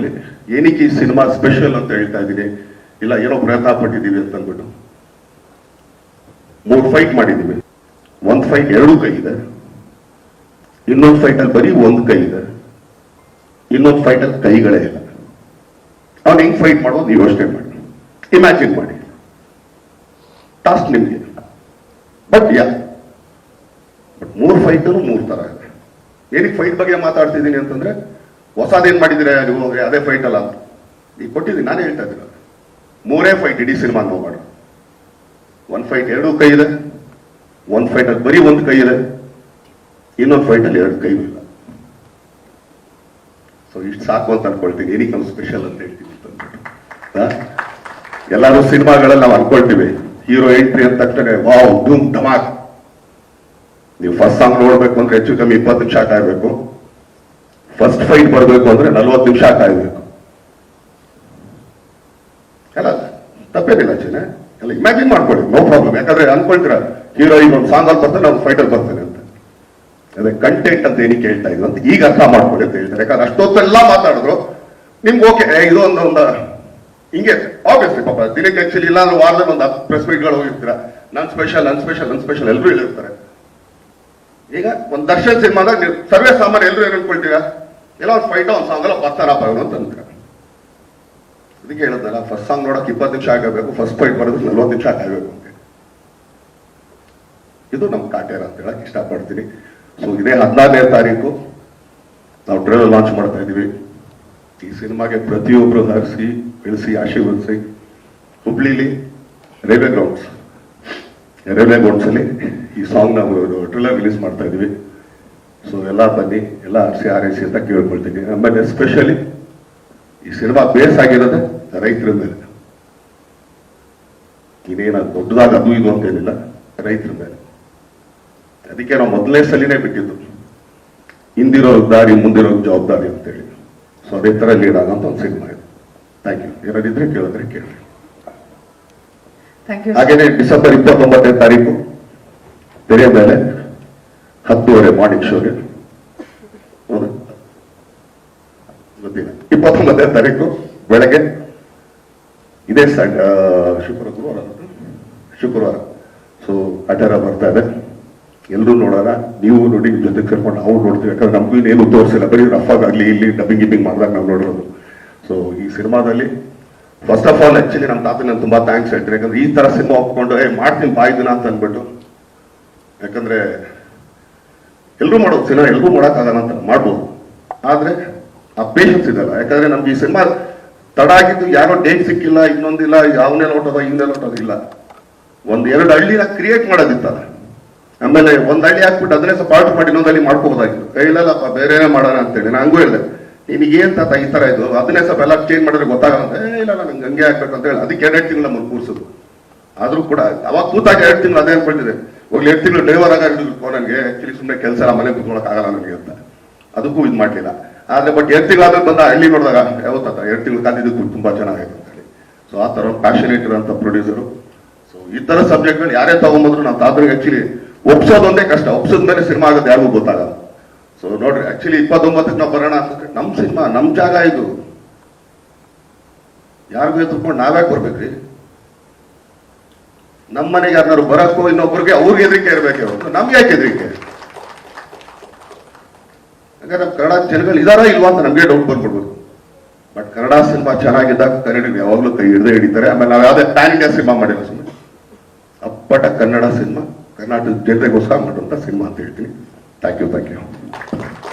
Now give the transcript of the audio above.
ಟೈಮಲ್ಲಿ ಏನಕ್ಕೆ ಈ ಸಿನಿಮಾ ಸ್ಪೆಷಲ್ ಅಂತ ಹೇಳ್ತಾ ಇದ್ದೀನಿ, ಇಲ್ಲ ಏನೋ ಪ್ರಯತ್ನ ಪಟ್ಟಿದ್ದೀವಿ ಅಂತ ಅಂದ್ಬಿಟ್ಟು 3 ಫೈಟ್ ಮಾಡಿದ್ದೀವಿ. ಒಂದು ಫೈಟ್ 2 ಕೈ ಇದೆ, ಇನ್ನೊಂದು ಫೈಟಲ್ಲಿ ಬರೀ 1 ಕೈ ಇದೆ, ಇನ್ನೊಂದು ಫೈಟಲ್ಲಿ ಕೈಗಳೇ ಇಲ್ಲ. ಅವ್ನು ಹೆಂಗ್ ಫೈಟ್ ಮಾಡೋದು ನೀವು ಯೋಚನೆ ಮಾಡಿ, ಇಮ್ಯಾಜಿನ್ ಮಾಡಿ, ಟಾಸ್ಕ್ ನಿಮಗೆ. ಬಟ್ 3 ಫೈಟು 3 ತರ ಇದೆ. ಏನಕ್ಕೆ ಫೈಟ್ ಬಗ್ಗೆ ಮಾತಾಡ್ತಿದ್ದೀನಿ ಅಂತಂದ್ರೆ, ಹೊಸದೇನ್ ಮಾಡಿದ್ರೆ ನೀವು ಹೋಗ್ರಿ ಅದೇ ಫೈಟ್ ಅಲ್ಲ ಅಂತ ಈಗ ಕೊಟ್ಟಿದ್ದೀನಿ. ನಾನೇ ಹೇಳ್ತಾ ಇದ್ದೀನಿ 3 ಫೈಟ್ ಇಡೀ ಸಿನಿಮಾ ನೋಡೋಣ. 1 ಫೈಟ್ 2 ಕೈ ಇದೆ, 1 ಫೈಟಲ್ಲಿ ಬರೀ 1 ಕೈ ಇದೆ, ಇನ್ನೊಂದು ಫೈಟಲ್ಲಿ 2 ಕೈ ಇಲ್ಲ. ಸೊ ಇಷ್ಟು ಸಾಕು ಅಂತ ಅನ್ಕೊಳ್ತೀನಿ. ಏನಕ್ಕೆ ನಾವು ಸ್ಪೆಷಲ್ ಅಂತ ಹೇಳ್ತೀವಿ ಎಲ್ಲರೂ ಸಿನಿಮಾಗಳಲ್ಲಿ ನಾವು ಅನ್ಕೊಳ್ತೀವಿ, ಹೀರೋ ಎಂಟ್ರಿ ಅಂದ ತಕ್ಷಣ ವಾವ್ ಧೂಮ್ ಧಮಾಕ್. ನೀವು ಫಸ್ಟ್ ಸಾಂಗ್ ನೋಡ್ಬೇಕು ಅಂದ್ರೆ ಹೆಚ್ಚು ಕಮ್ಮಿ 20 ನಿಮಿಷ ಕಾಯ್ಬೇಕು. ಫಸ್ಟ್ ಫೈಟ್ ಬರಬೇಕು ಅಂದ್ರೆ 40 ನಿಮಿಷ ಕಾಯ್ಬೇಕು. ಅಲ್ಲ ತಪ್ಪೇನಿಲ್ಲ ಚಿನ್ನ, ಎಲ್ಲ ಇಮ್ಯಾಜಿನ್ ಮಾಡ್ಕೊಳ್ಳಿ, ನೋ ಪ್ರಾಬ್ಲಮ್. ಯಾಕಂದ್ರೆ ಅನ್ಕೊಳ್ತೀರಾ ಹೀರೋ ಈಗ ಒಂದು ಸಾಂಗ್ ಅಲ್ಲಿ ಬರ್ತಾನೆ, ನಾವು ಫೈಟರ್ ಬರ್ತಾನೆ ಅಂತ. ಅದೇ ಕಂಟೆಂಟ್ ಅಂತ ಏನಕ್ಕೆ ಹೇಳ್ತಾ ಇದ್ರು ಅಂತ ಈಗ ಅರ್ಥ ಮಾಡ್ಕೊಳ್ಳಿ ಅಂತ ಹೇಳ್ತಾರೆ. ಯಾಕಂದ್ರೆ ಅಷ್ಟೊತ್ತೆಲ್ಲ ಮಾತಾಡಿದ್ರು ನಿಮ್ಗೆ ಓಕೆ ಇದು ಒಂದು ಹಿಂಗೆ ಆಬ್ವಿಯಸ್ಲಿ ಪಾಪ ದಿನಕ್ಕೆ ಆಕ್ಚುಲಿ ಇಲ್ಲ ಅಂದ್ರೆ ವಾರದಲ್ಲಿ ಒಂದು 10 ಪ್ರೆಸ್ ಮೀಟ್ಗಳು ಹೋಗಿರ್ತೀರ. ನನ್ ಸ್ಪೆಷಲ್ ಎಲ್ಲರೂ ಹೇಳಿರ್ತಾರೆ. ಈಗ ಒಂದು ದರ್ಶನ್ ಸಿನಿಮಾದಾಗ ನೀವು ಸರ್ವೇ ಸಾಮಾನ್ಯ ಎಲ್ಲರೂ ಏನು ಅನ್ಕೊಳ್ತೀರಾ, ಎಲ್ಲ ಒಂದು ಫೈಟ್ ಒಂದು ಸಾಂಗ್ ಎಲ್ಲ ಬರ್ತಾರಪ್ಪ ಇವನು ಅಂತ ಅಂತೀರ. ಅದಕ್ಕೆ ಹೇಳೋದಲ್ಲ, ಫಸ್ಟ್ ಸಾಂಗ್ ನೋಡಕ್ 20 ನಿಮಿಷ ಆಗಬೇಕು, ಫಸ್ಟ್ ಫೈಟ್ ಬರೋದಕ್ಕೆ 40 ನಿಮಿಷ ಆಗಬೇಕು ಅಂತ. ಇದು ನಮ್ಮ ಕಾಟೇರ ಅಂತ ಹೇಳಕ್ ಇಷ್ಟಪಡ್ತೀನಿ. ಸೊ ಇದೇ 14ನೇ ತಾರೀಕು ನಾವು ಟ್ರೇಲರ್ ಲಾಂಚ್ ಮಾಡ್ತಾ ಇದೀವಿ. ಈ ಸಿನಿಮಾಗೆ ಪ್ರತಿಯೊಬ್ಬರು ಹರಿಸಿ ಬೆಳೆಸಿ ಆಶೀರ್ವದಿಸಿ. ಹುಬ್ಳಿಲಿ ರೈಲ್ವೆ ಗ್ರೌಂಡ್ಸ್ ಅಲ್ಲಿ ಈ ಸಾಂಗ್ ನಾವು ಟ್ರೇಲರ್ ರಿಲೀಸ್ ಮಾಡ್ತಾ ಇದೀವಿ. ಸೊ ಎಲ್ಲ ಬನ್ನಿ, ಎಲ್ಲ ಹರಿಸಿ ಹಾರೈಸಿ ಅಂತ ಕೇಳ್ಕೊಳ್ತೀನಿ. ಆಮೇಲೆ ಎಸ್ಪೆಷಲಿ ಈ ಸಿನಿಮಾ ಬೇಸ್ ಆಗಿರೋದು ರೈತರ ಮೇಲೆ. ಇನ್ನೇನ ದೊಡ್ಡದಾಗ ಅದು ಇದು ಅಂತ ಏನಿಲ್ಲ, ರೈತರ ಮೇಲೆ. ಅದಕ್ಕೆ ನಾವು ಮೊದಲನೇ ಸಲಿನೇ ಬಿಟ್ಟಿದ್ದು ಹಿಂದಿರೋ ದಾರಿ ಮುಂದಿರೋ ಜವಾಬ್ದಾರಿ ಅಂತೇಳಿ. ಸೊ ಅದೇ ತರ ಲೀಡ್ ಆಗಂತ ಒಂದು ಸಿನಿಮಾ ಇದೆ. Thank you. ಏನಾದಿದ್ರೆ ಕೇಳಿದ್ರೆ ಕೇಳಿ. ಹಾಗೇನೆ ಡಿಸೆಂಬರ್ 29ನೇ ತಾರೀಕು ತೆರೆ ಮೇಲೆ 10:30 ಮಾರ್ನಿಂಗ್ ಶೋಗೆ ಗೊತ್ತಿಲ್ಲ. 29ನೇ ತಾರೀಕು ಬೆಳಗ್ಗೆ ಇದೇ ಶುಕ್ರವಾರ. ಸೊ ಅಟೆರ ಬರ್ತಾ ಇದೆ, ಎಲ್ಲರೂ ನೋಡೋಣ. ನೀವು ನೋಡಿ, ಜೊತೆ ಕರ್ಕೊಂಡು ನಾವು ನೋಡ್ತೀವಿ. ಯಾಕಂದ್ರೆ ನಮಗೂ ಇನ್ನೇನು ತೋರಿಸಿಲ್ಲ, ಬರೀ ರಫ್ ಆಗಲಿ ಇಲ್ಲಿ ಡಬ್ಬಿಂಗ್ ಮಾಡಿದಾಗ ನಾವು ನೋಡೋದು. ಸೊ ಈ ಸಿನಿಮಾದಲ್ಲಿ ಫಸ್ಟ್ ಆಫ್ ಆಲ್ ಆಕ್ಚುಲಿ ನಮ್ಮ ತಾತ ನಾನು ತುಂಬಾ ಥ್ಯಾಂಕ್ಸ್ ಹೇಳ್ತೀನಿ. ಯಾಕಂದ್ರೆ ಈ ತರ ಸಿನಿಮಾ ಒಪ್ಕೊಂಡು ಮಾಡ್ತೀನಿ ಬಾಯ್ದಿನ ಅಂತ ಅಂದ್ಬಿಟ್ಟು. ಯಾಕಂದ್ರೆ ಎಲ್ಲರೂ ಮಾಡೋದು ಸಿನಿಮಾ, ಎಲ್ಲರೂ ಮಾಡೋಕ್ಕಾಗಲ್ಲ ಅಂತ ಮಾಡ್ಬೋದು, ಆದ್ರೆ ಆ ಪೇಷನ್ಸ್ ಇದಲ್ಲ. ಯಾಕಂದ್ರೆ ನಮ್ಗೆ ಈ ಸಿನಿಮಾ ತಡ ಆಗಿದ್ದು ಯಾರೋ ಡೇಟ್ ಸಿಕ್ಕಿಲ್ಲ, ಇನ್ನೊಂದಿಲ್ಲ, ಅವನೇ ಹೊಟ್ಟೋದ ಹಿಂದೆ ಹೊಟ್ಟೋದ ಇಲ್ಲ. 1-2 ಹಳ್ಳಿನ ಕ್ರಿಯೇಟ್ ಮಾಡೋದಿತ್ತಲ್ಲ. ಆಮೇಲೆ ಒಂದು ಹಳ್ಳಿ ಹಾಕ್ಬಿಟ್ಟು ಅದನ್ನೇ ಸ್ವಲ್ಪ ಪಾರ್ಟ್ ಮಾಡಿ ಇನ್ನೊಂದು ಹಳ್ಳಿ ಮಾಡ್ಕೋಬೋದಾಗಿತ್ತು. ಇಲ್ಲಪ್ಪ ಬೇರೆನೇ ಮಾಡೋಣ ಅಂತೇಳಿ ನಾನು ಹಂಗೂ ಹೇಳಿದೆ. ನಿನಗೆ ಏನ್ ತಾತ ಈ ತರ ಇದು, ಅದನ್ನೇ ಸ್ವಲ್ಪ ಎಲ್ಲ ಚೇಂಜ್ ಮಾಡಿದ್ರೆ ಗೊತ್ತಾಗಲ್ಲ. ಇಲ್ಲ ನಂಗೆ ಹಂಗೆ ಆಗ್ಬೇಕು ಅಂತ ಹೇಳಿ ಅದಕ್ಕೆ 2 ತಿಂಗಳು ನಮ್ಮನ್ನು ಕೂರ್ಸೋದು. ಆದ್ರೂ ಕೂಡ ಅವಾಗ ಕೂತಾಗ 2 ತಿಂಗಳು ಅದೇ ಅನ್ಕೊಂಡಿದೆ. ಹೋಗ್ಲಿ 2 ತಿಂಗಳು ಡ್ರೈವರ್ ಆಗ ನನಗೆ ಆಕ್ಚುಲಿ ಸುಮ್ಮನೆ ಕೆಲಸ ಎಲ್ಲ ಮನೆ ಕೂತ್ಕೊಳಕ್ ಆಗಲ್ಲ ನನಗೆ ಅಂತ ಅದಕ್ಕೂ ಇದು ಮಾಡ್ಲಿಲ್ಲ. ಆದ್ರೆ ಬಟ್ 2 ತಿಂಗಳಾದ್ಮೇಲೆ ಬಂದ ಹಳ್ಳಿ ನೋಡಿದಾಗ ಯಾವತ್ತಾತ 2 ತಿಂಗಳು ಕಾದಿದ್ದಕ್ಕೂ ತುಂಬಾ ಚೆನ್ನಾಗಿದೆ ಅಂತ ಹೇಳಿ. ಸೊ ಆ ತರ ಪ್ಯಾಷನೇಟ್ ಇರೋಂಥ ಪ್ರೊಡ್ಯೂಸರು. ಸೊ ಈ ತರ ಸಬ್ಜೆಕ್ಟ್ಗಳು ಯಾರೇ ತಗೊಂಬಂದ್ರು ನಾವು ತಾತರಿಗೆ ಆಕ್ಚುಲಿ ಒಪ್ಸೋದೊಂದೇ ಕಷ್ಟ. ಒಪ್ಸೋದ್ಮೇಲೆ ಸಿನಿಮಾ ಆಗೋದು ಯಾರಿಗೂ ಗೊತ್ತಾಗಲ್ಲ. ಸೊ ನೋಡ್ರಿ, ಆಕ್ಚುಲಿ 29ಕ್ಕೆ ನಾವು ಬರೋಣ ಅಂತ ನಮ್ ಸಿನಿಮಾ, ನಮ್ ಜಾಗ ಇದು. ಯಾರಿಗೂ ಎತ್ಕೊಂಡು ನಾವ್ಯಾಕೆ ಬರ್ಬೇಕ್ರಿ? ನಮ್ಮ ಮನೆಗೆ ಯಾರು ಬರಕ್ಕೋ ಇನ್ನೊಬ್ಬರಿಗೆ ಅವ್ರಿಗೆ ಹೆದರಿಕೆ ಇರ್ಬೇಕೆ ಹೊರತು ನಮ್ಗೆ ಯಾಕೆ ಹೆದರಿಕೆ? ಯಾಕಂದ್ರೆ ನಮ್ ಕನ್ನಡ ಜನಗಳು ಇದಾರ ಇಲ್ವಾ ಅಂತ ನಮ್ಗೆ ಡೌಟ್ ಬಂದ್ಬಿಡ್ಬೋದು. ಬಟ್ ಕನ್ನಡ ಸಿನಿಮಾ ಚೆನ್ನಾಗಿದ್ದಾಗ ಕನ್ನಡಿಗರು ಯಾವಾಗ್ಲೂ ಕೈ ಹಿಡಿತಾರೆ. ಆಮೇಲೆ ನಾವು ಯಾವ್ದೇ ಪ್ಯಾನ್ ಇಂಡಿಯಾ ಸಿನಿಮಾ ಮಾಡಿಲ್ಲ, ಸುಮ್ಮನೆ ಅಪ್ಪಟ ಕನ್ನಡ ಸಿನಿಮಾ, ಕರ್ನಾಟಕದ ಜನತೆಗೋಸ್ಕರ ಮಾಡುವಂತ ಸಿನಿಮಾ ಅಂತ ಹೇಳ್ತೀನಿ. Thank you.